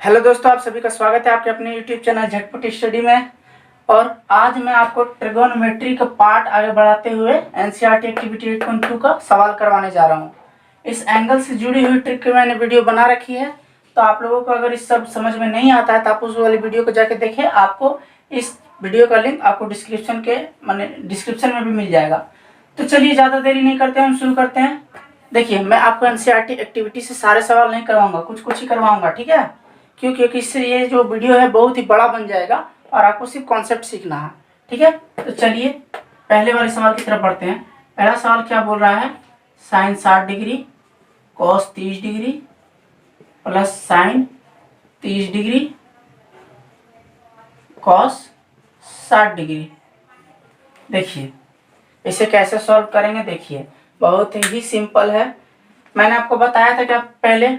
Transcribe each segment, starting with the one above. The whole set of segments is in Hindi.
हेलो दोस्तों, आप सभी का स्वागत है आपके अपने यूट्यूब चैनल झटपट स्टडी में। और आज मैं आपको ट्रिगोनोमेट्री का पार्ट आगे बढ़ाते हुए एनसीईआरटी एक्टिविटी 8.2 का सवाल करवाने जा रहा हूं। इस एंगल से जुड़ी हुई ट्रिक की मैंने वीडियो बना रखी है, तो आप लोगों को अगर इस सब समझ में नहीं आता है तो आप उस वाली वीडियो को जाके देखें। आपको इस वीडियो का लिंक आपको डिस्क्रिप्शन में भी मिल जाएगा। तो चलिए ज़्यादा देरी नहीं करते हैं, हम शुरू करते हैं। देखिए, मैं आपको एनसीईआरटी एक्टिविटी से सारे सवाल नहीं करवाऊंगा, कुछ कुछ ही करवाऊंगा, ठीक है। क्यों? क्योंकि इससे ये जो वीडियो है बहुत ही बड़ा बन जाएगा और आपको सिर्फ कॉन्सेप्ट सीखना है, ठीक है। तो चलिए पहले वाले सवाल की तरफ बढ़ते हैं। पहला सवाल क्या बोल रहा है? Sine 60 degree cos 30 degree plus sine 30 degree cos 60 degree. देखिए इसे कैसे सॉल्व करेंगे। देखिए बहुत ही सिंपल है। मैंने आपको बताया था कि आप पहले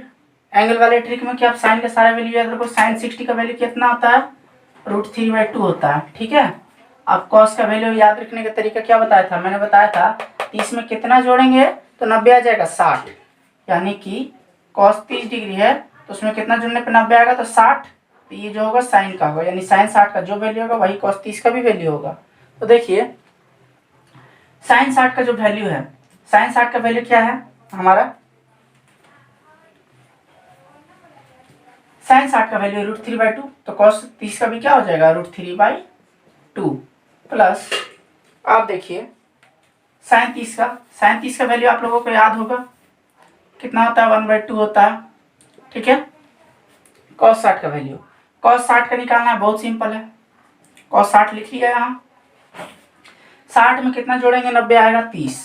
एंगल वाले ट्रिक में कि आप साइन का सारा वैल्यू याद रखो। साइन 60 का वैल्यू कितना होता है? √3/2 होता है, ठीक है। अब कॉस का वैल्यू याद रखने का तरीका क्या बताया था? मैंने बताया था 30 में कितना जोड़ेंगे तो 90 आ जाएगा, 60। यानी कि कॉस 30 डिग्री है तो उसमें कितना जोड़ने पे 90 आएगा तो 60। तो ये जो होगा साइन का होगा, यानी साइन 60 का जो वैल्यू होगा वही कॉस 30 का भी वैल्यू होगा। तो देखिए साइन 60 का जो वैल्यू है, साइन 60 का वैल्यू क्या है हमारा? साइन 60 का वैल्यू √3/2, तो कॉस 30 का भी क्या हो जाएगा? √3/2 प्लस, आप देखिए साइन 30 का वैल्यू आप लोगों को याद होगा कितना होता है? 1/2 होता है, ठीक है। कॉस 60 का वैल्यू, कॉस 60 का निकालना है, बहुत सिंपल है। कॉस 60 लिख लिया यहाँ। 60 में कितना जोड़ेंगे? 90 आएगा, 30,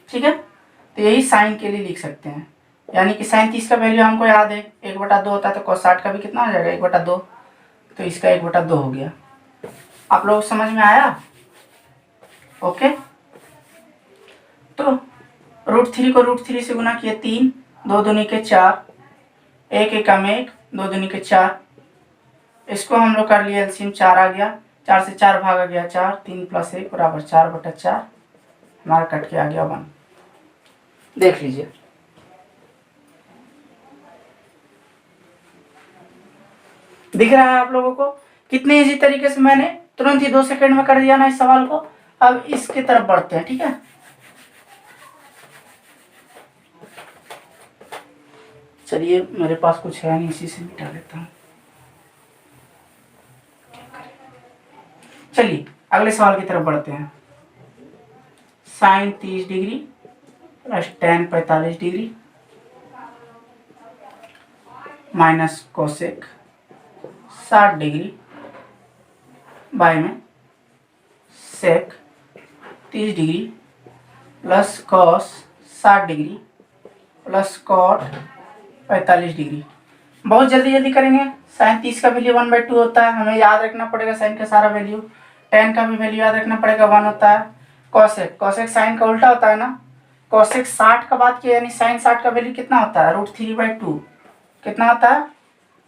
ठीक है। तो यही साइन के लिए लिख सकते हैं। यानी कि साइन 30 का वैल्यू हमको याद है 1/2 होता है, तो कॉस 60 का भी कितना हो जाएगा? 1/2। तो इसका 1/2 हो गया। आप लोग समझ में आया? ओके। तो √3 को √3 से गुना किया 3, 2 दूनी के 4, 1 एकम 1, 2 दूनी के 4। इसको हम लोग कर लिया एलसीएम, 4 आ गया। 4 से 4 भागा गया 4, 3 + 1 बराबर 4/4 हमारा कट के आ गया 1। देख लीजिए, दिख रहा है आप लोगों को? कितने इजी तरीके से मैंने तुरंत ही 2 सेकंड में कर दिया ना इस सवाल को। अब इसकी तरफ बढ़ते हैं, ठीक है। चलिए मेरे पास कुछ है नहीं, इसी से मिटा लेता हूँ। चलिए अगले सवाल की तरफ बढ़ते हैं। Sine 30 degree plus tan 45 degree minus cosec 60 degree by में sec 30 degree plus cos 60 degree plus cot 45 degree. बहुत जल्दी जल्दी करेंगे। साइन 30 का वैल्यू 1/2 होता है, हमें याद रखना पड़ेगा साइन का सारा वैल्यू। tan का भी वैल्यू याद रखना पड़ेगा, 1 होता है। कॉसेक साइन का उल्टा होता है ना। कॉसेक 60 का बात किया, यानी साइन 60 का वैल्यू कितना होता है? √3/2। कितना होता है?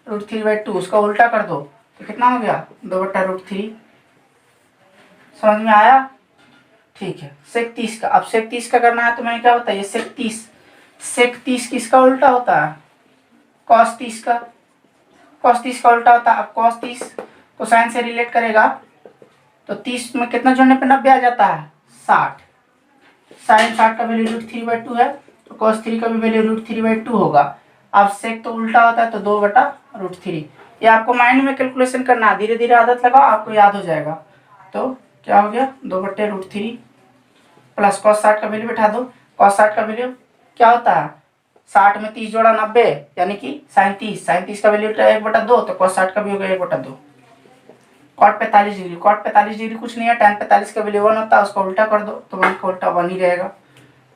√3/2। उसका उल्टा कर दो तो कितना हो गया? 2/√3। समझ में आया? ठीक है। सेक 30 का, अब सेक 30 का करना है तो मैंने क्या होता है? ये सेक 30 किसका उल्टा होता है? कॉस 30 का। कॉस 30 का उल्टा होता है। अब कॉस 30 को साइन से रिलेट करेगा तो 30 में कितना जोड़ने पे 90 आ जाता है? 60। साइन 60 का वैल्यू √3/2 है तो कॉस 3 का भी वैल्यू √3/2 होगा। अब सेक तो उल्टा होता है तो 2/√3। ये आपको माइंड में कैलकुलेशन करना है, धीरे धीरे आदत लगाओ, आपको याद हो जाएगा। तो क्या हो गया? 2/√3 प्लस कॉस 60 का वैल्यू बैठा दो। कॉस 60 का वैल्यू क्या होता है? 60 में 30 जोड़ा 90, यानी कि साइन 30 का वैल्यू 1/2, तो कॉस 60 का भी होगा 1/2। कॉट 45 डिग्री, कॉट 45 डिग्री कुछ नहीं है, tan 45 का वैल्यू 1 होता है, उसको उल्टा कर दो तो 1 का उल्टा 1 ही रहेगा।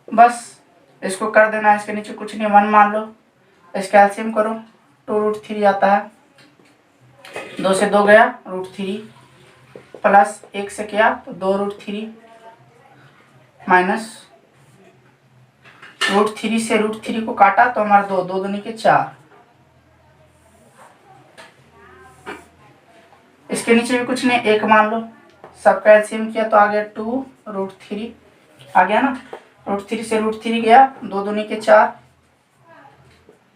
बस इसको कर देना है, इसके नीचे कुछ नहीं, 1 मान लो। इसका एलसीएम करो, 2√3 आता है। 2 से 2 गया √3 प्लस 1 से किया तो 2√3 माइनस √3 से √3 को काटा तो हमारा 2 दूनी के 4। इसके नीचे भी कुछ नहीं, 1 मान लो। सबका एलसीएम किया तो आ गया 2√3 आ गया ना। √3 से √3 गया, 2 दूनी के 4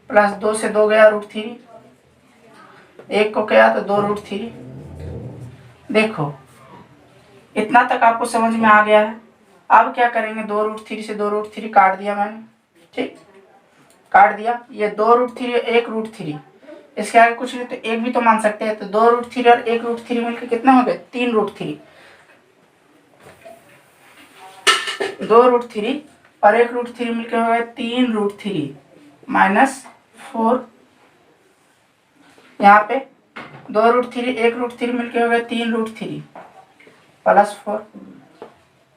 प्लस 2 से 2 गया √3 1 को क्या तो 2√3। देखो इतना तक आपको समझ में आ गया है। अब क्या करेंगे, 2√3 से 2√3 काट दिया मैंने, ठीक, काट दिया। ये 2√3 1√3, इसके आगे कुछ नहीं तो एक भी तो मान सकते हैं। तो 2√3 और 1√3 मिलकर कितना हो गया, 3√3। 2√3 और 1√3 मिलकर हो गया 3√3 -4। यहाँ पे 2√3 1√3 मिलकर हो गया 3√3 +4।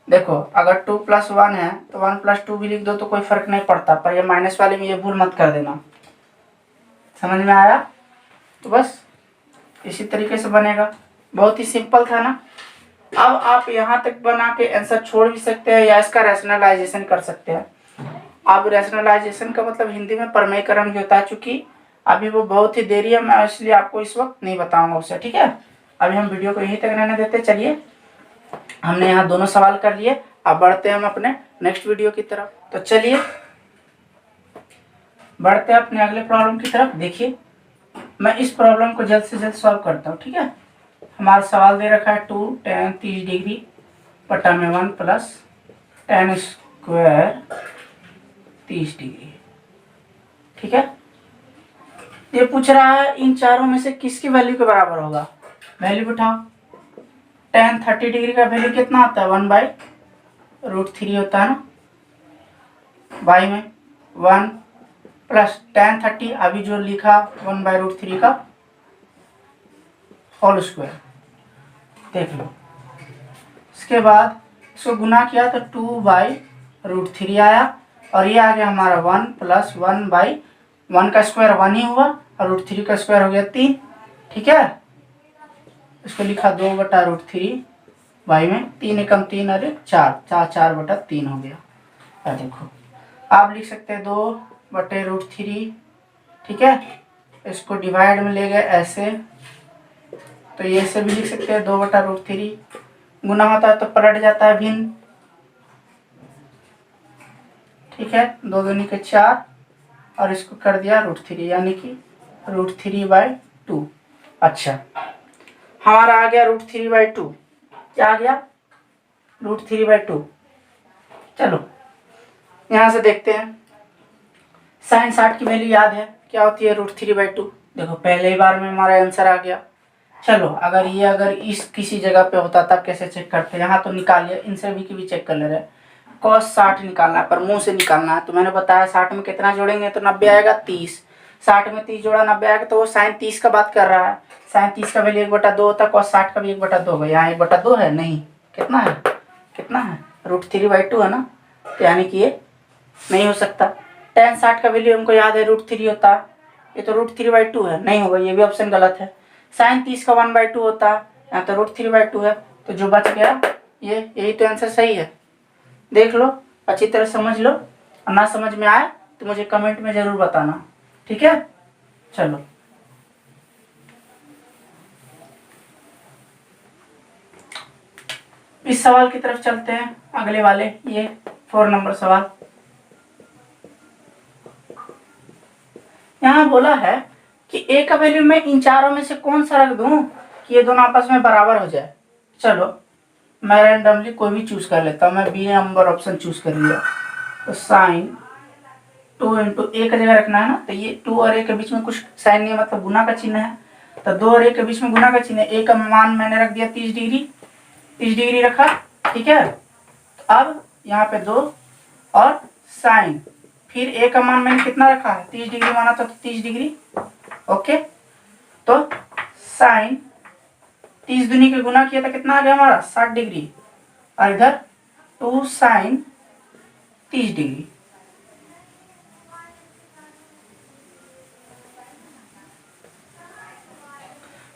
देखो अगर 2 + 1 है तो 1 + 2 भी लिख दो तो कोई फर्क नहीं पड़ता, पर ये माइनस वाले में ये भूल मत कर देना। समझ में आया? तो बस इसी तरीके से बनेगा। बहुत ही सिंपल था ना। अब आप यहाँ तक बना के आंसर छोड़ भी सकते हैं या इसका रैशनलाइजेशन कर सकते हैं। अब रैशनलाइजेशन का मतलब हिंदी में प्रमेयकरण जो होता है, चूंकि अभी वो बहुत ही देरी है, मैं इसलिए आपको इस वक्त नहीं बताऊंगा उसे, ठीक है। अभी हम वीडियो को यहीं तक रहने देते। चलिए हमने यहाँ दोनों सवाल कर लिए, अब बढ़ते हैं हम अपने नेक्स्ट वीडियो की तरफ। तो चलिए बढ़ते हैं अपने अगले प्रॉब्लम की तरफ। देखिए मैं इस प्रॉब्लम को जल्द से जल्द सॉल्व करता हूँ, ठीक है। हमारा सवाल दे रखा है 2 tan 30 डिग्री बटा में 1 + tan स्क्वायर 30 डिग्री, ठीक है। ये पूछ रहा है इन चारों में से किसकी वैल्यू के बराबर होगा। वैल्यू बिठाओ। tan 30 डिग्री का वैल्यू कितना आता है, 1/√3 होता है ना। बाई में 1 + tan 30 अभी जो लिखा 1/√3 का होल स्क्वायर, देख लो। इसके बाद इसको गुना किया तो 2/√3 आया, और ये आ गया हमारा 1 + 1/1 का स्क्वायर 1 ही हुआ और √3 का स्क्वायर हो गया 3, ठीक है। इसको लिखा 2/√3 बाई में 3 एकम 3 और 4 4/3 हो गया। और देखो आप लिख सकते हैं 2/√3, ठीक है। इसको डिवाइड में ले गए ऐसे, तो ये ऐसे भी लिख सकते हैं 2/√3। गुना होता है तो पलट जाता है भिन्न, ठीक है। 2 दूनी के 4 और इसको कर दिया √3 यानी कि √3/2। अच्छा हमारा आ गया √3/2। क्या आ गया, √3/2। चलो यहाँ से देखते हैं। sin 60 की वैल्यू याद है क्या होती है, √3/2। देखो पहले ही बार में हमारा आंसर आ गया। चलो अगर इस किसी जगह पे होता तब कैसे चेक करते हैं। यहाँ तो निकालिए, इनसे भी चेक कर ले रहे हैं। cos 60 निकालना है पर मुंह से निकालना है। तो मैंने बताया 60 में कितना जोड़ेंगे तो 90 आएगा 30। 60 में 30 जोड़ा 90 आएगा, तो वो sin 30 का बात कर रहा है। sin 30 का वैल्यू 1/2 होता है, cos 60 का भी 1/2 होगा। यहाँ 1/2 है नहीं, कितना है, √3/2 है ना, तो यानी कि ये नहीं हो सकता। tan 60 का वैल्यू हमको याद है √3 होता है, ये तो √3/2 है, नहीं होगा, ये भी ऑप्शन गलत है। sin 30 का 1/2 होता है, यहाँ तो √3/2 है, तो जो बच गया ये, यही तो आंसर सही है। देख लो अच्छी तरह समझ लो, और ना समझ में आए तो मुझे कमेंट में जरूर बताना, ठीक है। चलो इस सवाल की तरफ चलते हैं, अगले वाले, ये 4 नंबर सवाल। यहाँ बोला है कि a का वैल्यू मैं इन चारों में से कौन सा रख दूं कि ये दोनों आपस में बराबर हो जाए। चलो मैं रैंडमली कोई भी चूज कर लेता हूँ। मैं बी नंबर ऑप्शन चूज कर लिया। तो sin 2 × a का जगह रखना है ना, तो ये 2 और a के बीच में कुछ साइन नहीं है, मतलब गुना का चिन्ह है। तो 2 और a के बीच में गुना का चिन्ह है। a का मान मैंने रख दिया 30 डिग्री, 30 डिग्री रखा, ठीक है। अब यहाँ पे 2 और साइन, फिर a का मान मैंने कितना रखा है, 30 डिग्री माना था तो 30 डिग्री, ओके। तो साइन 30 दूनी के गुना किया था कितना आ गया हमारा 60 डिग्री, और इधर 2 साइन 30 डिग्री,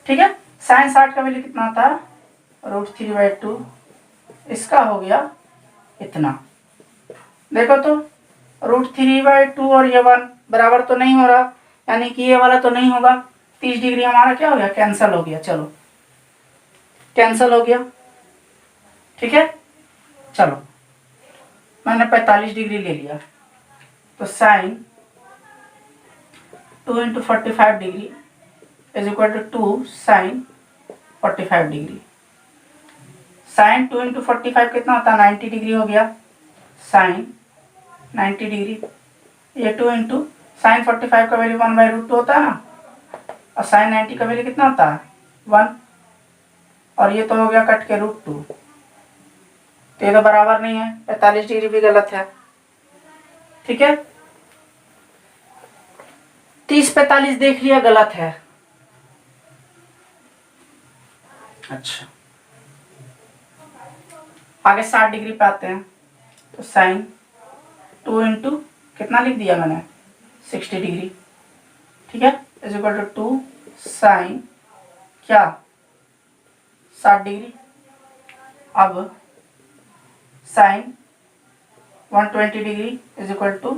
ठीक है। साइन 60 का वैल्यू कितना आता है, √3/2, इसका हो गया इतना। देखो तो √3/2 और ये 1 बराबर तो नहीं हो रहा, यानी कि ये वाला तो नहीं होगा। 30 डिग्री हमारा क्या हो गया, कैंसिल हो गया। चलो कैंसिल हो गया, ठीक है। चलो मैंने 45 डिग्री ले लिया, तो sine 2 × 45 degree is equal to 2 sine 45 degree. Sine 2 into 45 कितना होता है? 90 डिग्री हो गया, साइन 90 डिग्री। ये 2 इंटू साइन 45 का वैल्यू 1/√2 होता है ना, और साइन 90 का वैल्यू कितना होता है? 1। और ये तो हो गया कट के √2, तो ये तो बराबर नहीं है, 45 डिग्री भी गलत है। ठीक है, 30-45 देख लिया गलत है। अच्छा, आगे 60 डिग्री पे आते हैं। तो साइन 2 इंटू कितना लिख दिया मैंने? 60 डिग्री। ठीक है, इज इक्वल टू 2 साइन क्या 60 डिग्री। अब sine 120 degree is equal to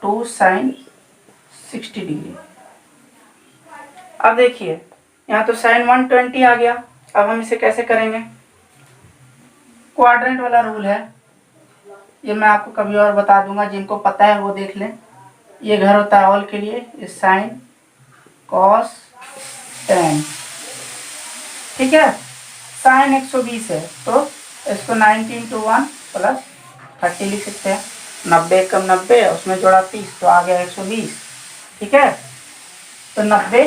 2 sine 60 degree. अब देखिए यहाँ तो साइन 120 आ गया। अब हम इसे कैसे करेंगे? क्वाड्रेंट वाला रूल है, ये मैं आपको कभी और बता दूंगा, जिनको पता है वो देख लें। ये घर होता है ऑल के लिए, इस साइन कॉस टेन। ठीक है, साइन 120 है तो इसको 90 इंटू 1 प्लस 30 लिख सकते हैं। 90 कम 90, उसमें जोड़ा 30 तो आ गया 120। ठीक है, तो 90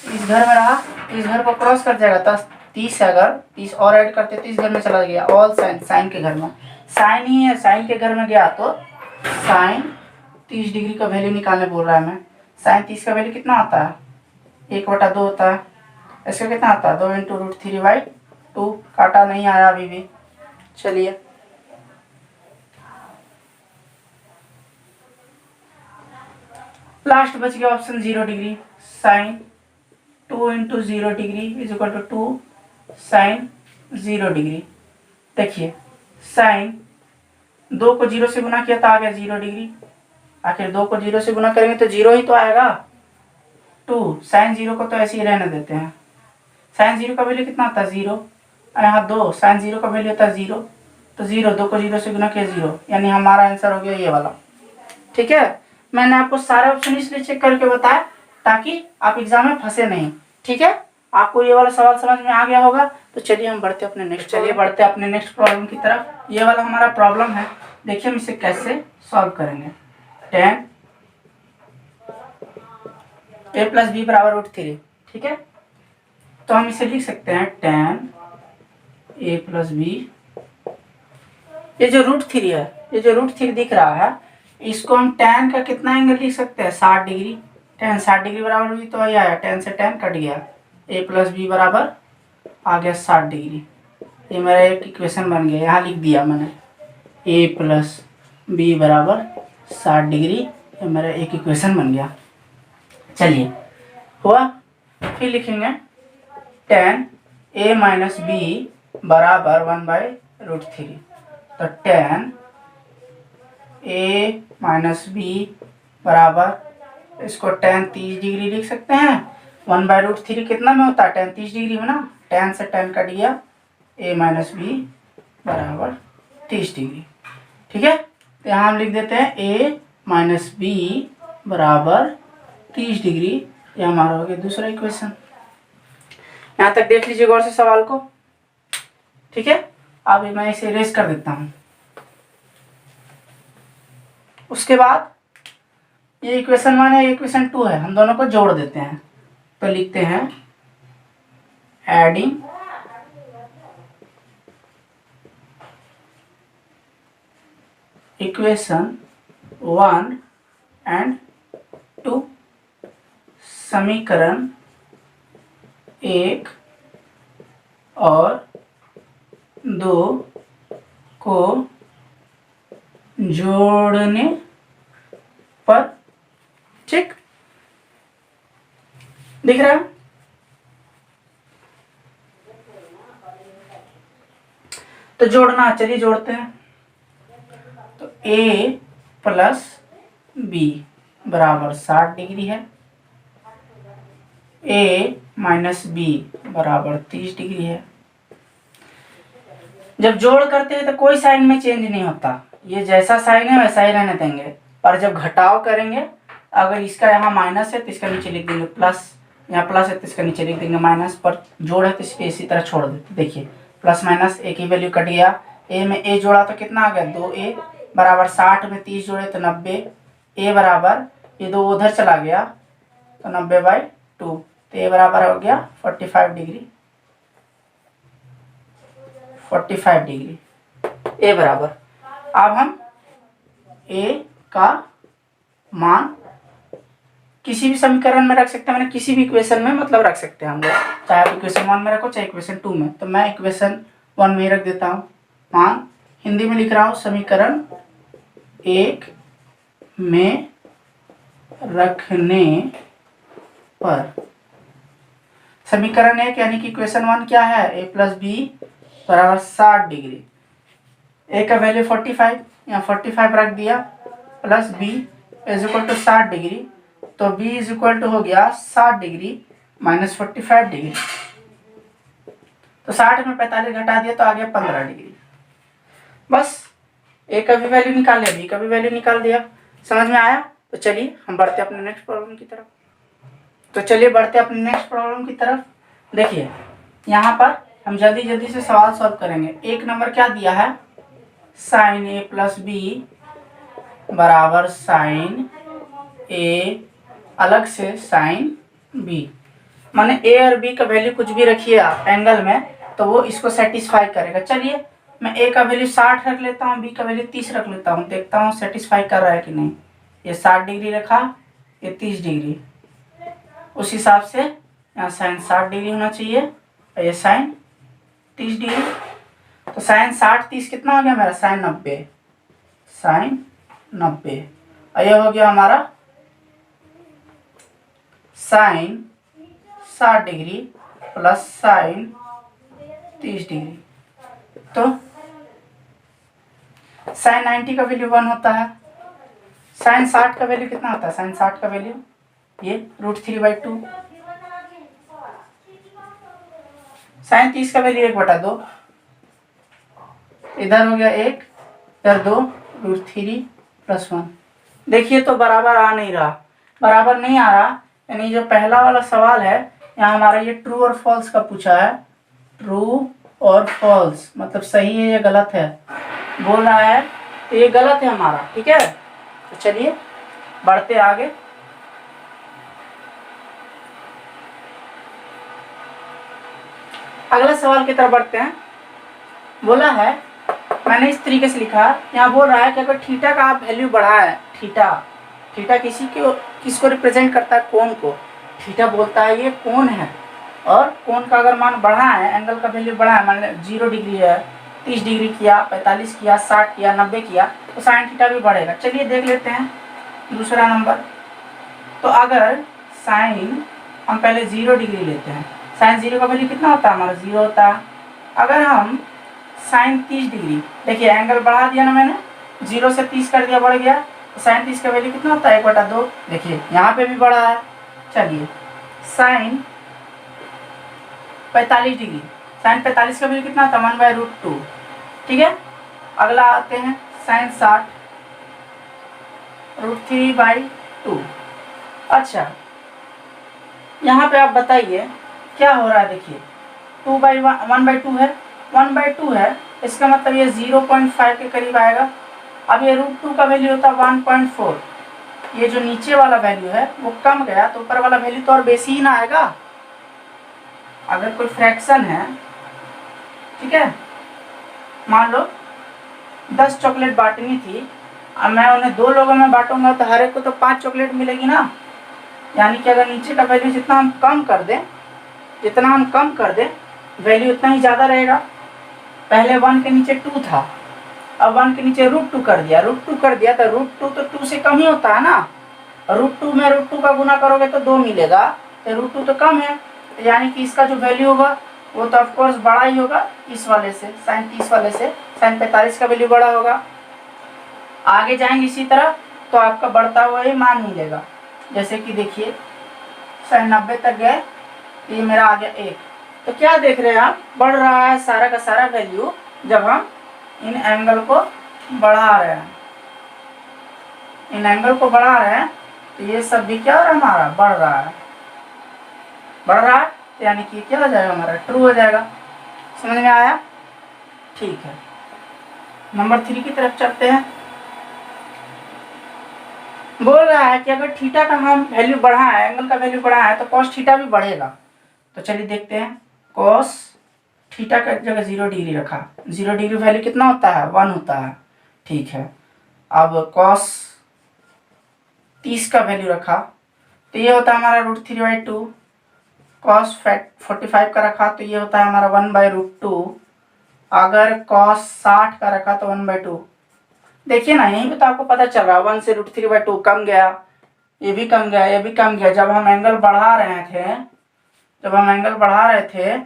इस घर में रहा, इस घर को क्रॉस कर जाएगा तो 30 है, अगर 30 और ऐड करते 30 घर में चला गया। ऑल साइन, साइन के घर में साइन ही है, साइन के घर में गया तो साइन 30 डिग्री का वैल्यू निकालने बोल रहा है मैं। साइन 30 का वैल्यू कितना आता है? 1/2 होता है। इसका कितना आता है? 2 इंटू √3/2। काटा नहीं आया अभी भी। चलिए, लास्ट बच गया option 0 degree. Sine 2 into 0 degree is equal to 2 sine 0 degree. देखिए साइन 2 को 0 से गुना किया तो आ गया 0 डिग्री। आखिर 2 को 0 से गुना करेंगे तो 0 ही तो आएगा। 2 साइन 0 को तो ऐसे ही रहने देते हैं। साइन 0 का वैल्यू कितना आता है? 0। यहाँ 2 साइन 0 का वैल्यू होता है 0, तो 0 2 को 0 से गुना किया 0, यानी हमारा आंसर हो गया ये वाला। ठीक है, मैंने आपको सारे ऑप्शन इसलिए चेक करके बताया ताकि आप एग्जाम में फंसे नहीं। ठीक है, आपको ये वाला सवाल समझ में आ गया होगा। तो चलिए हम बढ़ते अपने नेक्स्ट प्रॉब्लम की तरफ। ये वाला हमारा प्रॉब्लम है, देखिए हम इसे कैसे सॉल्व करेंगे। tan a प्लस बी बराबर √3। ठीक है, तो हम इसे लिख सकते हैं tan a प्लस बी। ये जो √3 है, ये जो √3 दिख रहा है, इसको हम tan का कितना एंगल लिख सकते हैं? 60 डिग्री। tan 60 डिग्री बराबर हुई तो ये आया, tan से tan कट गया, a प्लस बी बराबर आ गया 60 डिग्री। ये मेरा एक इक्वेशन बन गया, यहाँ लिख दिया मैंने a प्लस बी बराबर 60 डिग्री। ये मेरा एक इक्वेशन बन गया। चलिए, हुआ। फिर लिखेंगे tan a माइनस बी बराबर 1/√3। तो tan a माइनस बी बराबर, इसको tan 30 डिग्री लिख सकते हैं। 1/√3 कितना में होता है? tan 30 डिग्री में ना, tan से tan कट गया, a माइनस बी बराबर 30 डिग्री। ठीक है, तो यहाँ हम लिख देते हैं a माइनस बी बराबर 30 डिग्री। ये हमारा हो गया दूसरा इक्वेशन। यहाँ तक देख लीजिए गौर से सवाल को। ठीक है, अब मैं इसे इरेज कर देता हूँ। उसके बाद ये इक्वेशन 1 है, इक्वेशन 2 है, हम दोनों को जोड़ देते हैं। तो लिखते हैं एडिंग इक्वेशन 1 एंड 2, समीकरण 1 और 2 को जोड़ने पर। ठीक, दिख रहा है? तो जोड़ना, चलिए जोड़ते हैं। तो a प्लस बी बराबर 60 डिग्री है, a माइनस बी बराबर 30 डिग्री है। जब जोड़ करते हैं तो कोई साइन में चेंज नहीं होता, ये जैसा साइन है वैसा ही रहने देंगे। पर जब घटाव करेंगे, अगर इसका यहाँ माइनस है तो इसका नीचे लिख देंगे प्लस। यहाँ प्लस है तो इसका नीचे लिख देंगे माइनस, पर जोड़ है तो इस पर इसी तरह छोड़ देते। देखिए प्लस माइनस ए की वैल्यू कट गया, ए में ए जोड़ा तो कितना आ गया 2a बराबर 60 में 30 जोड़े तो 90, ए बराबर ये 2 उधर चला गया तो 90/2, तो ए बराबर हो गया 45 डिग्री, 45 डिग्री ए बराबर। अब हम ए का मान किसी भी समीकरण में रख सकते हैं, मैंने किसी भी इक्वेशन में मतलब रख सकते हैं हम लोग, चाहे आप इक्वेशन 1 में रखो चाहे इक्वेशन 2 में। तो मैं इक्वेशन 1 में ही रख देता हूँ। मान हिंदी में लिख रहा हूँ समीकरण 1 में रखने पर, समीकरण 1 यानी कि इक्वेशन 1 क्या है, a + b बराबर 60 डिग्री, a का वैल्यू 45, यहाँ 45 रख दिया, प्लस b = 60 डिग्री, तो b = हो गया 60 डिग्री माइनस 45 डिग्री, तो 60 में 45 घटा दिया तो आ गया 15 डिग्री। बस a का भी वैल्यू निकाल लिया, b का भी वैल्यू निकाल दिया। समझ में आया? तो चलिए हम बढ़ते अपने नेक्स्ट प्रॉब्लम की तरफ। देखिए यहाँ पर हम जल्दी जल्दी से सवाल सॉल्व करेंगे। एक नंबर क्या दिया है, साइन a + b बराबर साइन a अलग से साइन b, माने a और b का वैल्यू कुछ भी रखिए आप एंगल में तो वो इसको सेटिस्फाई करेगा। चलिए मैं a का वैल्यू 60 रख लेता हूँ, b का वैल्यू 30 रख लेता हूँ, देखता हूँ सेटिस्फाई कर रहा है कि नहीं। ये 60 डिग्री रखा, ये 30 डिग्री, उस हिसाब से यहाँ साइन 60 डिग्री होना चाहिए और ये साइन 30 डिग्री। तो साइन 60 30 कितना हो गया मेरा, साइन 90, साइन 90। और ये हो गया हमारा sine 60 degree plus sine 30 degree. तो साइन 90 का वैल्यू 1 होता है, साइन 60 का वैल्यू कितना होता है, साइन 60 का वैल्यू ये √3/2, साइन 30 का वैल्यू 1/2, इधर हो गया 1, इधर 2, √3 + 1। देखिए तो बराबर आ नहीं रहा, बराबर नहीं आ रहा, यानी जो पहला वाला सवाल है यहाँ हमारा ये ट्रू और फॉल्स का पूछा है, ट्रू और फॉल्स मतलब सही है या गलत है बोल रहा है, तो ये गलत है हमारा। ठीक है, तो चलिए बढ़ते आगे। अगला सवाल की तरफ बढ़ते हैं। बोला है, मैंने इस तरीके से लिखा, यहाँ बोल रहा है कि अगर थीटा का आप वैल्यू बढ़ा है, थीटा किसको रिप्रेजेंट करता है, कोण को। थीटा बोलता है ये कोण है, और कोण का अगर मान बढ़ा है, एंगल का वैल्यू बढ़ा है, मान लो 0 डिग्री है, 30 डिग्री किया, 45 किया, 60 किया, 90 किया, तो साइन थीटा भी बढ़ेगा। चलिए देख लेते हैं दूसरा नंबर। तो अगर साइन हम पहले 0 डिग्री लेते हैं, साइन 0 का वैल्यू कितना होता है हमारा, 0 होता है। अगर हम साइन 30 डिग्री, देखिए एंगल बढ़ा दिया ना मैंने, 0 से 30 कर दिया, बढ़ गया, तो साइन 30 का वैल्यू कितना होता है 1/2, देखिए यहाँ पे भी बढ़ा है। चलिए साइन 45 डिग्री, साइन 45 का वैल्यू कितना होता है 1/√2। ठीक है, अगला आते हैं साइन 60, √3/2। अच्छा यहाँ पे आप बताइए क्या हो रहा है, देखिए 1/2 है, 1/2 है, इसका मतलब ये 0.5 के करीब आएगा। अब ये √2 का वैल्यू होता है 1.4, ये जो नीचे वाला वैल्यू है वो कम गया तो ऊपर वाला वैल्यू तो और बेसी ही ना आएगा। अगर कोई फ्रैक्शन है, ठीक है, मान लो 10 चॉकलेट बांटनी थी, अब मैं उन्हें 2 लोगों में बांटूंगा तो हर एक को तो 5 चॉकलेट मिलेगी ना, यानी कि अगर नीचे का वैल्यू जितना हम कम कर दें वैल्यू उतना ही ज़्यादा रहेगा। पहले 1 के नीचे 2 था, अब 1 के नीचे √2 कर दिया, √2 कर दिया तो √2 तो 2 से कम ही होता है ना, √2 में √2 का गुना करोगे तो 2 मिलेगा, तो √2 तो कम है, यानी कि इसका जो वैल्यू होगा वो तो ऑफकोर्स बड़ा ही होगा इस वाले से, साइन 30 वाले से, साइन 45 का वैल्यू बड़ा होगा। आगे जाएंगे इसी तरह तो आपका बढ़ता हुआ ही मान मिलेगा, जैसे कि देखिए साइन 90 तक गए, ये मेरा आ गया 1। तो क्या देख रहे हैं आप, बढ़ रहा है सारा का सारा वैल्यू जब हम इन एंगल को बढ़ा रहे हैं, तो ये सब भी क्या हो रहा है हमारा, बढ़ रहा है। बढ़ रहा है, तो यानी कि क्या हो जाएगा हमारा, ट्रू हो जाएगा। समझ में आया? ठीक है, नंबर 3 की तरफ चलते हैं। बोल रहा है कि अगर थीटा का हम वैल्यू बढ़ाएं, एंगल का वैल्यू बढ़ाएं, तो कॉस थीटा भी बढ़ेगा। तो चलिए देखते हैं। कॉस थीटा का जगह 0 डिग्री रखा, 0 डिग्री वैल्यू कितना होता है, 1 होता है। ठीक है, अब कॉस 30 का वैल्यू रखा, तो ये होता है हमारा √3/2। कॉस 45 का रखा, तो ये होता है हमारा 1/√2। अगर कॉस 60 का रखा तो 1/2। देखिए ना, यहीं पे तो आपको पता चल रहा है 1 से √3/2 कम गया, ये भी कम गया, ये भी कम गया। जब हम एंगल बढ़ा रहे थे,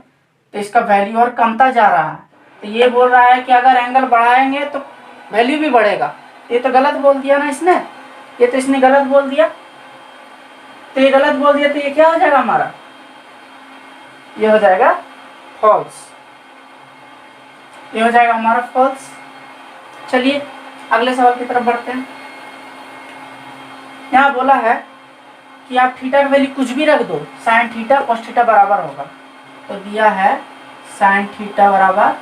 तो इसका वैल्यू और कमता जा रहा है। तो ये बोल रहा है कि अगर एंगल बढ़ाएंगे तो वैल्यू भी बढ़ेगा। ये तो गलत बोल दिया ना इसने, ये तो इसने गलत बोल दिया। तो ये गलत बोल दिया, तो ये क्या हो जाएगा हमारा, ये हो जाएगा फॉल्स, ये हो जाएगा हमारा फॉल्स। चलिए अगले सवाल की तरफ बढ़ते हैं। यहाँ बोला है कि आप थीटा का वैल्यू कुछ भी रख दो, साइन थीटा कॉस थीटा बराबर होगा। तो दिया है साइन थीटा बराबर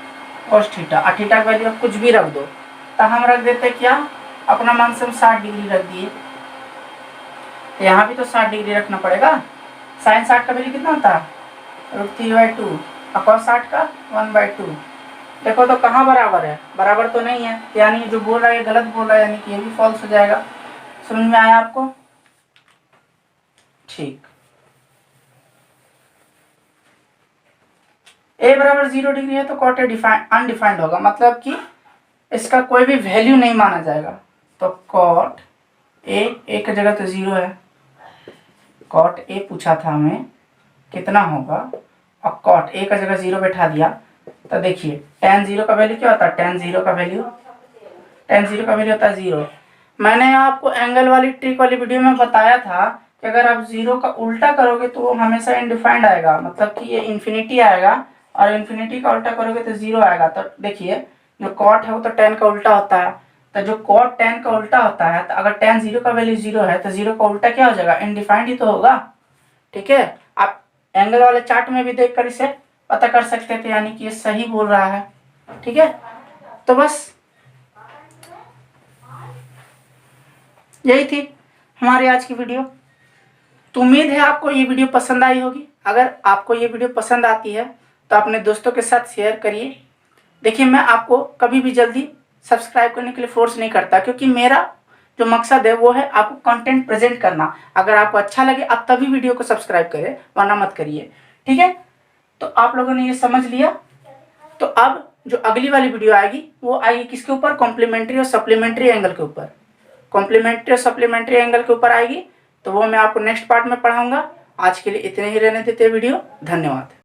कॉस थीटा, और थीटा का वैल्यू आप कुछ भी रख दो। तो हम रख देते क्या, अपना मन से 60 डिग्री रख दिए। तो यहाँ भी तो 60 डिग्री रखना पड़ेगा। साइन 60 का वैल्यू कितना होता है, √3/2, और कॉस 60 का 1/2। देखो तो कहाँ बराबर है, बराबर तो नहीं है, यानी जो बोल रहा है गलत बोल रहा है, यानी कि ये भी फॉल्स हो जाएगा। समझ में आया आपको? ठीक, a बराबर 0 डिग्री है तो कॉट ए अनडिफाइंड होगा, मतलब कि इसका कोई भी वैल्यू नहीं माना जाएगा। तो कॉट ए की जगह तो 0 है, कॉट ए पूछा था हमें कितना होगा, और कॉट ए का जगह 0 बैठा दिया। तो देखिए tan 0 का वैल्यू क्या होता है, tan 0 का वैल्यू होता है 0। मैंने आपको एंगल वाली ट्रिक वाली वीडियो में बताया था कि अगर आप 0 का उल्टा करोगे तो वो हमेशा इनडिफाइंड आएगा, मतलब कि ये इन्फिनिटी आएगा, और इन्फिनिटी का उल्टा करोगे तो 0 आएगा। तो देखिए जो कॉट है वो तो tan का उल्टा होता है, तो जो कॉट tan का उल्टा होता है, तो अगर tan 0 का वैल्यू 0 है तो 0 का उल्टा क्या हो जाएगा, इनडिफाइंड ही तो होगा। ठीक है, आप एंगल वाले चार्ट में भी देख कर इसे पता कर सकते थे, यानी कि ये सही बोल रहा है। ठीक है, तो बस यही थी हमारी आज की वीडियो। तो उम्मीद है आपको ये वीडियो पसंद आई होगी। अगर आपको ये वीडियो पसंद आती है तो अपने दोस्तों के साथ शेयर करिए। देखिए मैं आपको कभी भी जल्दी सब्सक्राइब करने के लिए फोर्स नहीं करता, क्योंकि मेरा जो मकसद है वो है आपको कंटेंट प्रेजेंट करना। अगर आपको अच्छा लगे आप तभी वीडियो को सब्सक्राइब करें, वरना मत करिए। ठीक है, तो आप लोगों ने ये समझ लिया। तो अब जो अगली वाली वीडियो आएगी वो आएगी किसके ऊपर, कॉम्प्लीमेंट्री और सप्लीमेंट्री एंगल के ऊपर। कॉम्प्लीमेंट्री और सप्लीमेंट्री एंगल के ऊपर आएगी, तो वो मैं आपको नेक्स्ट पार्ट में पढ़ाऊंगा। आज के लिए इतने ही रहने देते वीडियो। धन्यवाद।